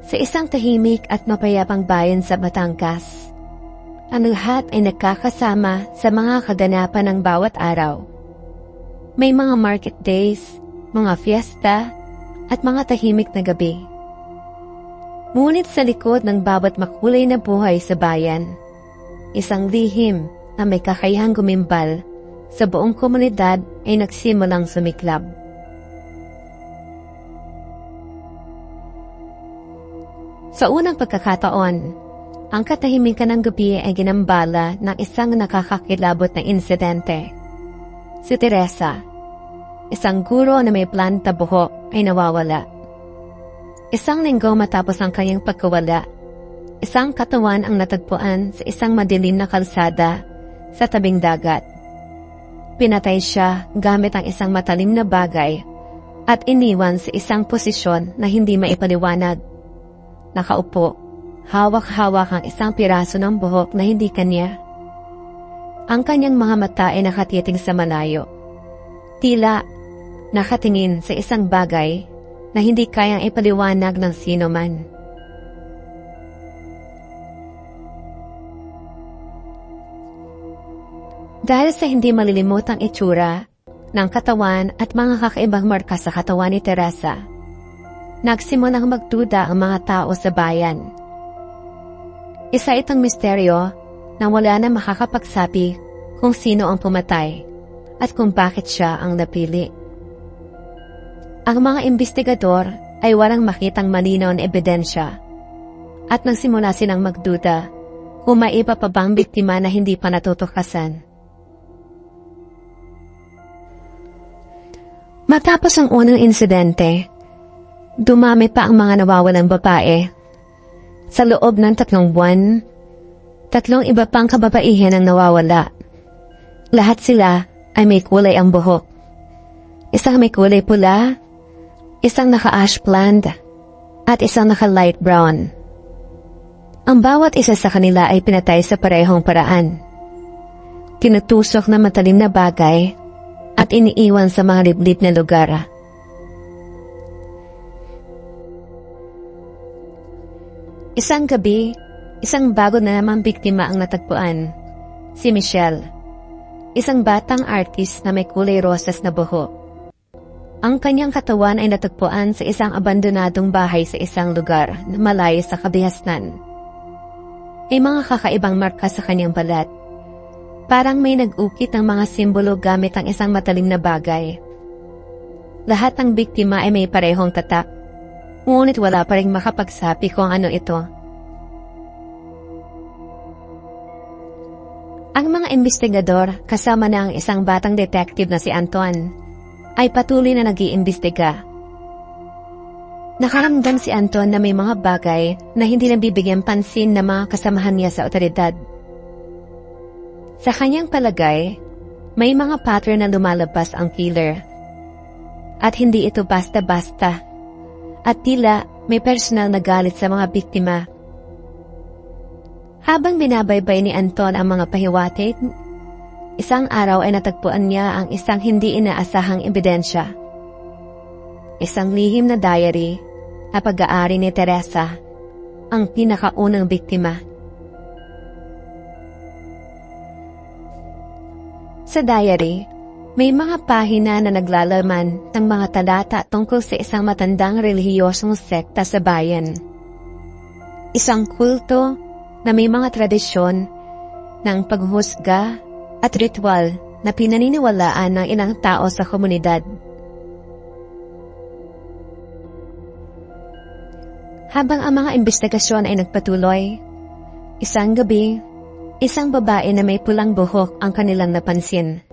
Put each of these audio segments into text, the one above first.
Sa isang tahimik at mapayapang bayan sa Batangas, ang lahat ay nagkakasama sa mga kaganapan ng bawat araw. May mga market days, mga fiesta, at mga tahimik na gabi. Ngunit sa likod ng bawat makulay na buhay sa bayan, isang lihim na may kakayahang gumimbal sa buong komunidad ay nagsimulang sumiklab. Sa unang pagkakataon, ang katahimikan ng gabi ay ginambala ng isang nakakakilabot na insidente. Si Teresa, isang guro na may planta buhok, ay nawawala. Isang linggo matapos ang kanyang pagkawala, isang katawan ang natagpuan sa isang madilim na kalsada sa tabing dagat. Pinatay siya gamit ang isang matalim na bagay at iniwan sa isang posisyon na hindi maipaliwanag. Nakaupo, hawak-hawak ang isang piraso ng buhok na hindi kanya. Ang kanyang mga mata ay nakatiting sa malayo. Tila nakatingin sa isang bagay na hindi kayang ipaliwanag ng sino man. Dahil sa hindi malilimutang itsura ng katawan at mga kakaibang marka sa katawan ni Teresa, nagsimulang magduda ang mga tao sa bayan. Isa itong misteryo na wala na makakapagsabi kung sino ang pumatay at kung bakit siya ang napili. Ang mga investigador ay walang makitang malinaw na ebidensya at nagsimula silang magduda kung may iba pa bang biktima na hindi pa natutuklasan. Matapos ang unang insidente, dumami pa ang mga nawawalang babae. Sa loob ng 3 buwan, 3 iba pang kababaihan ang nawawala. Lahat sila ay may kulay ang buhok. Isang may kulay pula, isang naka-ash blonde, at isang naka-light brown. Ang bawat isa sa kanila ay pinatay sa parehong paraan. Tinutusok na matalim na bagay at iniiwan sa mga liblib na lugar. Isang gabi, isang bago na namang biktima ang natagpuan, si Michelle, isang batang artist na may kulay rosas na buhok. Ang kanyang katawan ay natagpuan sa isang abandonadong bahay sa isang lugar na malayo sa kabihasnan. May mga kakaibang marka sa kanyang balat. Parang may nag-ukit ng mga simbolo gamit ang isang matalim na bagay. Lahat ng biktima ay may parehong tatak. Ngunit wala pa rin makapagsabi kung ano ito. Ang mga investigador, kasama na ang isang batang detective na si Anton, ay patuloy na nag-iimbestiga. Nakaramdam si Anton na may mga bagay na hindi nabibigyan pansin ng mga kasamahan niya sa otoridad. Sa kanyang palagay, may mga pattern na lumalabas ang killer. At hindi ito basta-basta. At tila may personal na galit sa mga biktima. Habang binabaybay ni Anton ang mga pahiwatig, isang araw ay natagpuan niya ang isang hindi inaasahang ebidensya. Isang lihim na diary na pag-aari ni Teresa, ang pinakaunang biktima. Sa diary, may mga pahina na naglalaman ng mga talata tungkol sa isang matandang relihiyosong sekta sa bayan. Isang kulto na may mga tradisyon ng paghuhusga at ritual na pinaniniwalaan ng ilang tao sa komunidad. Habang ang mga investigasyon ay nagpatuloy, isang gabi, isang babae na may pulang buhok ang kanilang napansin.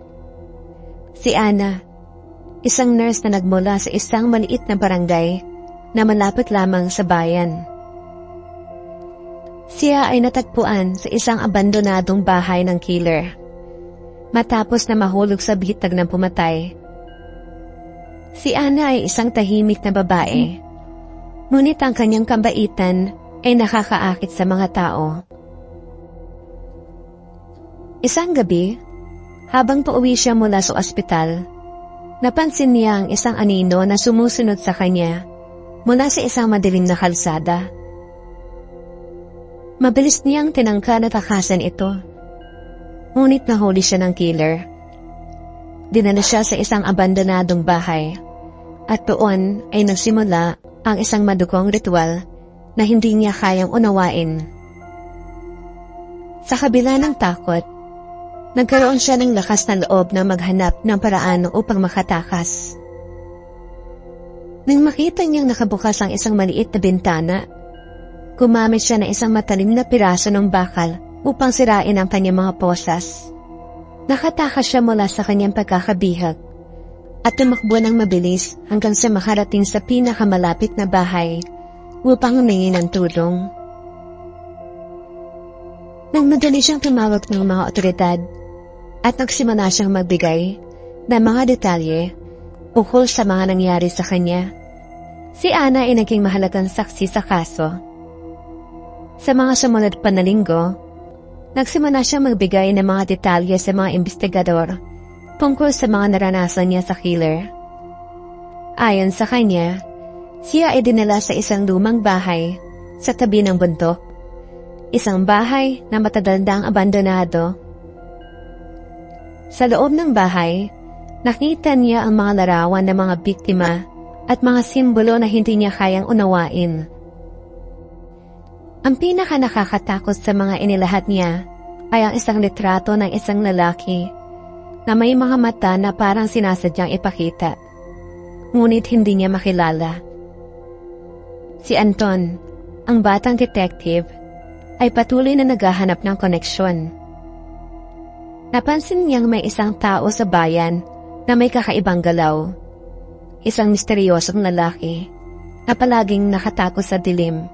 Si Ana, isang nurse na nagmula sa isang maliit na barangay na malapit lamang sa bayan. Siya ay natagpuan sa isang abandonadong bahay ng killer. Matapos na mahulog sa bitag ng pumatay. Si Ana ay isang tahimik na babae. Ngunit ang kanyang kabaitan ay nakakaakit sa mga tao. Isang gabi, habang pauwi siya mula sa ospital, napansin niya ang isang anino na sumusunod sa kanya mula sa isang madilim na kalsada Mabilis niyang tinangka na takasan ito. Ngunit nahuli siya ng killer. Dinala siya sa isang abandonadong bahay. At doon ay nagsimula ang isang madugong ritual na hindi niya kayang unawain. Sa kabila ng takot, nagkaroon siya ng lakas na loob na maghanap ng paraan upang makatakas. Nang makita niyang nakabukas ang isang maliit na bintana, gumamit siya ng isang matalim na piraso ng bakal upang sirain ang kanyang mga posas. Nakatakas siya mula sa kanyang pagkakabihag at tumakbo ng mabilis hanggang sa makarating sa pinakamalapit na bahay upang humingi ng tulong. Nang madali siyang tumawag ng mga otoridad at nagsimula siyang magbigay ng mga detalye ukol sa mga nangyari sa kanya, si Ana ay naging mahalagang saksi sa kaso. Sa mga sumunod pa na linggo, nagsimula siyang magbigay ng mga detalye sa mga investigador tungkol sa mga naranasan niya sa killer. Ayon sa kanya, siya ay dinala sa isang lumang bahay sa tabi ng bundok. Isang bahay na matadandang abandonado. Sa loob ng bahay, nakita niya ang mga larawan ng mga biktima at mga simbolo na hindi niya kayang unawain. Ang pinaka nakakatakot sa mga inilahat niya ay ang isang litrato ng isang lalaki na may mga mata na parang sinasadyang ipakita, ngunit hindi niya makilala. Si Anton, ang batang detective, ay patuloy na naghahanap ng koneksyon. Napansin niyang may isang tao sa bayan na may kakaibang galaw. Isang misteryosong lalaki na palaging nakatakot sa dilim.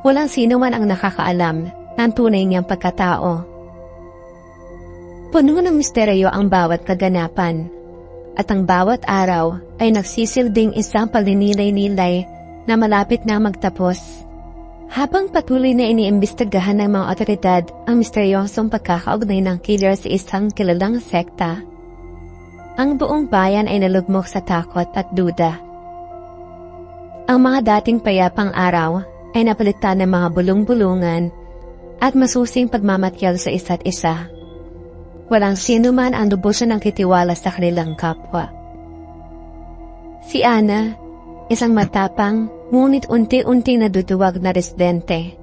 Walang sino man ang nakakaalam ng tunay niyang pagkatao. Puno ng misteryo ang bawat kaganapan, at ang bawat araw ay nagsisilbing isang palinilay-nilay na malapit na magtapos. Habang patuloy na iniimbestigahan ng mga otoridad ang misteryosong pagkakaugnay ng killer sa isang kilalang sekta, ang buong bayan ay nalugmok sa takot at duda. Ang mga dating payapang araw ay napalitan ng mga bulong-bulungan at masusing pagmamatyal sa isa't isa. Walang sino man ang lubusan ng kitiwala sa kanilang kapwa. Si Ana, isang matapang ngunit unti-unti naduduwag na residente,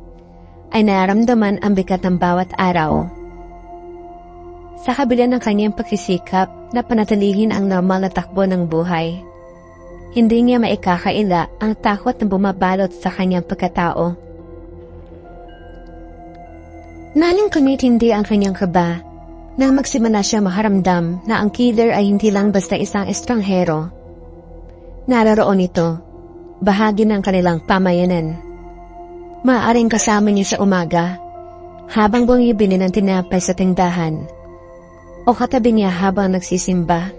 ay naramdaman ang bigat ng bawat araw. Sa kabila ng kanyang pagsisikap na panatilihin ang normal na takbo ng buhay, hindi niya maikakaila ang takot na bumabalot sa kanyang pagkatao. Naling kumitindi ang kanyang kaba nang magsimula siya maharamdam na ang killer ay hindi lang basta isang estranghero. Naroroon ito, bahagi ng kanilang pamayanan. Maaaring kasama niya sa umaga, habang bumibili ng tinapay sa tindahan, o katabi niya habang nagsisimba.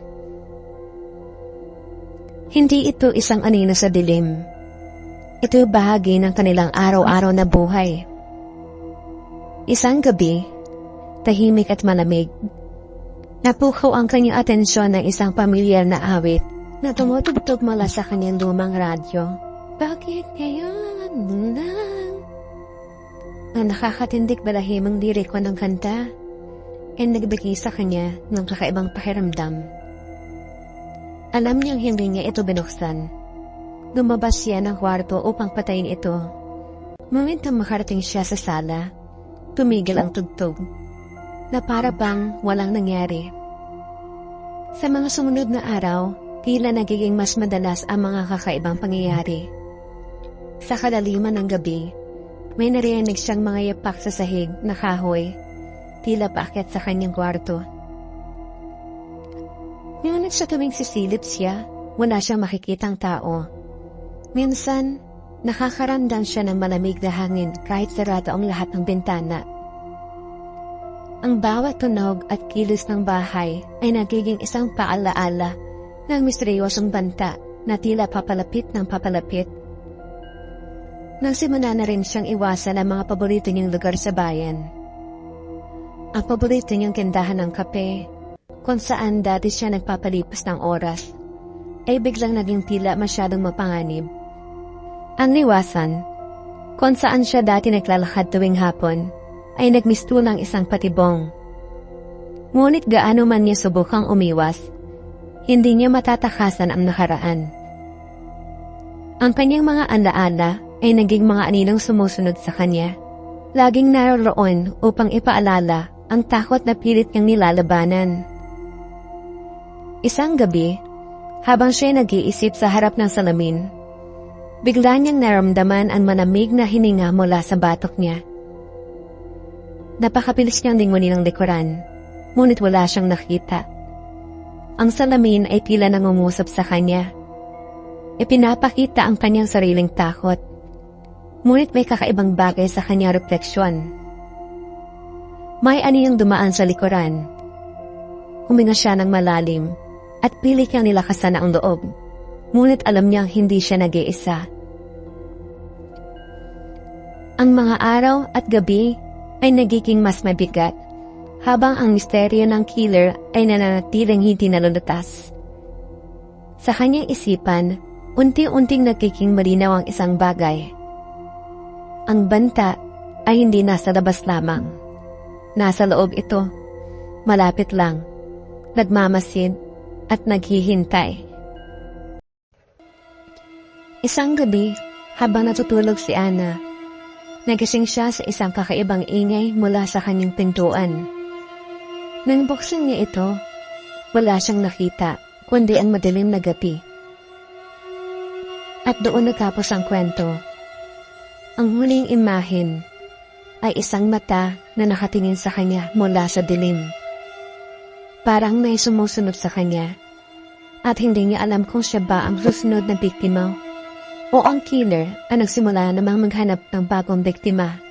Hindi ito isang anino sa dilim. Ito bahagi ng kanilang araw-araw na buhay. Isang gabi, tahimik at malamig, napukaw ang kanyang atensyon ng isang pamilyar na awit na tumutugtog mula sa kanyang lumang radyo. Bakit ngayon lang? Ang nakakatindig balahimang liriko ng kanta ay nagbigay sa kanya ng kakaibang pakiramdam. Alam niyang hindi niya ito binuksan. Lumabas siya ng kwarto upang patayin ito. Momentang makarating siya sa sala, tumigil ang tugtog, na para bang walang nangyari. Sa mga sumunod na araw, tila nagiging mas madalas ang mga kakaibang pangyayari. Sa kalaliman ng gabi, may narinig siyang mga yapak sa sahig na kahoy, tila paakyat sa kanyang kwarto. Ngunit sa tuwing sisilip siya, wala siyang makikitang tao. Minsan, nakakaramdam siya ng malamig na hangin kahit sarado ang lahat ng bintana. Ang bawat tunog at kilos ng bahay ay nagiging isang paalaala ng misteryosong banta na tila papalapit ng papalapit. Nagsimula na rin siyang iwasan ang mga paborito niyang lugar sa bayan. Ang paborito niyang tindahan ng kape, kung saan dati siya nagpapalipas ng oras, ay biglang naging tila masyadong mapanganib. Ang liwasan, Kung saan siya dati naglalakad tuwing hapon, ay nagmistulang isang patibong. Ngunit gaano man niya subukang umiwas, hindi niya matatakasan ang nakaraan. Ang kanyang mga alaala ay naging mga aninong sumusunod sa kanya. Laging naroon upang ipaalala ang takot na pilit niyang nilalabanan. Isang gabi, habang siya nag-iisip sa harap ng salamin, bigla niyang naramdaman ang manamig na hininga mula sa batok niya. Napakabilis niyang lingunin ang likuran, ngunit wala siyang nakita. Ang salamin ay tila nangungusap sa kanya. Ipinapakita ang kanyang sariling takot, ngunit may kakaibang bagay sa kanyang refleksyon. May aniyang dumaan sa likuran. Huminga siya ng malalim at pilit niyang nilakasan ang loob, ngunit alam niyang hindi siya nag-iisa. Ang mga araw at gabi ay nagiging mas mabigat, habang ang misteryo ng killer ay nananatiling hindi nalulutas. Sa kanyang isipan, unti-unting nagiging malinaw ang isang bagay. Ang banta ay hindi nasa labas lamang. Nasa loob ito, malapit lang, nagmamasid at naghihintay. Isang gabi, habang natutulog si Ana, nagising siya sa isang kakaibang ingay mula sa kanyang pintuan. Nang buksan niya ito, wala siyang nakita, kundi ang madilim na gabi. At doon natapos ang kwento. Ang huling imahen ay isang mata na nakatingin sa kanya mula sa dilim. Parang may sumusunod sa kanya, at hindi niya alam kung siya ba ang susunod na biktima o ang killer ang nagsimula namang maghanap ng bagong biktima.